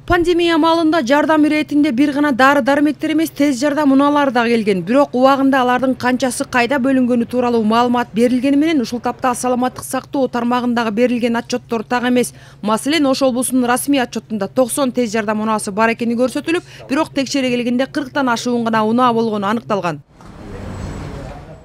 Пандемия маалында жардам иретинде бир гана дары-дармектер эмес, тез жардам унаалары да келген. Бирок убагында алардын канчасы кайда бөлүнгөнү тууралуу маалымат берилгени менен ушул тапта саламаттык сактоо тармагындагы берилген отчоттор так эмес. Маселен, Ош облусунун расмий отчотунда 90 тез жардам унаасы бар экени көрсөтүлүп, бирок текшере келгенде 40тан ашуун гана унаа болгону аныкталган.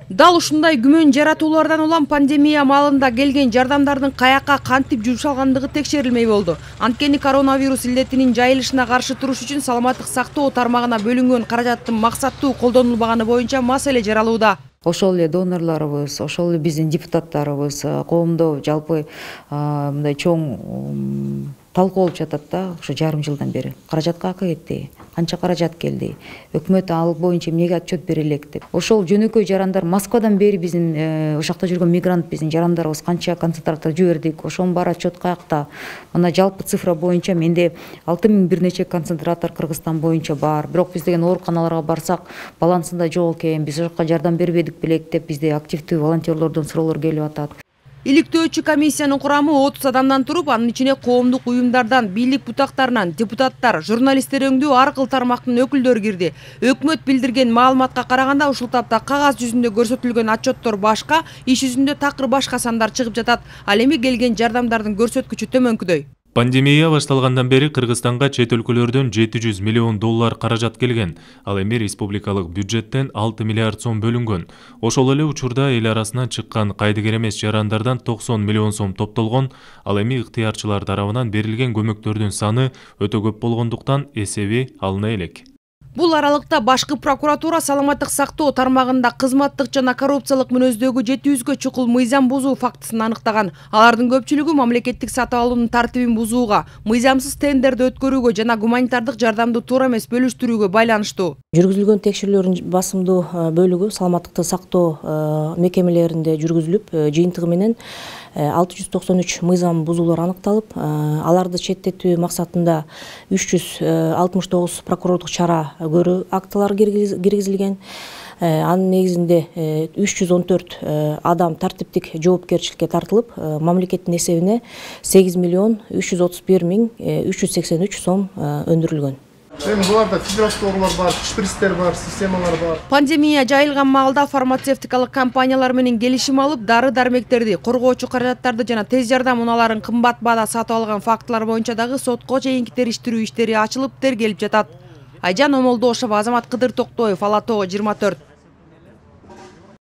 Дал ушундай күмөн жаратуулардан улам пандемия маалында келген жардамдардын каяка кантип жумшалгандыгы текшерилмей болду. Анткени коронавирус илдетинин жайылышына каршы туруш үчүн саламаттык сактоо тармагына бөлүнгөн каражаттын максаттуу колдонулбаганы боюнча маселе жаралууда. Ошол эле донорлорубуз, ошол эле биздин депутаттарыбыз коомдо жалпы мындай чоң талкуу болуп жатат да, ошо жарым жылдан бери. Каражат каяка кетти? Канча каражат келди? Өкмөт ал боюнча эмнеге отчет бере элек деп. Ошол жөнөкөй жарандар Москвадан бери биздин ошакта жүргөн мигрант биздин жарандарыбыз канча концентратор жибердик, ошонун баары отчет каякта. Мына жалпы цифра боюнча менде 6000 бир нече концентратор Кыргызстан боюнча бар. Бирок биз деген ооруканаларга барсак, балансында жок экен, биз ошока жардам бербедик белек деп бизде активдүү волонтерлордон суроолор келип атат. Иликтөөчү комиссиянын курамы 30 адамдан туруп, анын ичине коомдук уюмдардан, бийлик бутактарынан, депутаттар, журналисттер өңдүү ар кыл тармактын өкүлдөрү кирди. Өкмөт билдирген маалыматка караганда ушул тапта кагаз жүзүндө көрсөтүлгөн отчоттор башка, иш жүзүндө такыр башка сандар чыгып жатат. Ал эми келген жардамдардын көрсөткүчү төмөнкүдөй. Пандемия башталгандан бери Кыргызстанга чет өлкөлөрдөн 700 миллион доллар каражат келген. Ал эми республикалык бюджеттен 6 миллиард сом бөлүнгөн. Ошол эле учурда эл арасынан чыккан кайдыгер эмес жарандардан 90 миллион сом топтолгон. Ал эми ыктыярчылар тарабынан берилген көмөктөрдүн саны өтө көп болгондуктан эсеби алына элек. Бул аралыкта башкы прокуратура саламаттык сактоо тармагында кызматтык жана коррупциялык мүнөздөгү 700гө чукул мыйзам бузуу фактысын аныктаган. Алардын көпчүлүгү мамлекеттик сатып алуунун тартибин бузууга, мыйзамсыз тендерди өткөрүүгө жана гуманитардык жардамды туура эмес бөлүштүрүүгө байланыштуу. Жүргүзүлгөн текшерүүлөрдүн басымдуу бөлүгү саламаттыкты сактоо мекемелеринде жүргүзүлүп, жыйынтыгы менен 693 мыйзам бузуулар аныкталып, аларды четтетүү максатында 369 прокурорлук чара көрүү актылары киргизилген. Анын негизинде 314 адам тартиптик жоопкерчиликке тартылып, мамлекеттин эсебине 8 миллион 331 миң 383 сом өндүрүлгөн. Буларда фибросторлор бар, шприцтер бар, системалар бар. Пандемия жайылган маалда фармацевтикалык компаниялар менен келишим алып, дары-дармектерди, коргоочу каражаттарды жана тез жардам унааларын кымбат баада сатып алган фактылар боюнча дагы сотко чейинки териштирүү иштери ачылып, тергелип жатат. Айжан Омолдошова, Азамат Кыдыр Токтоев, Ала Тоо 24.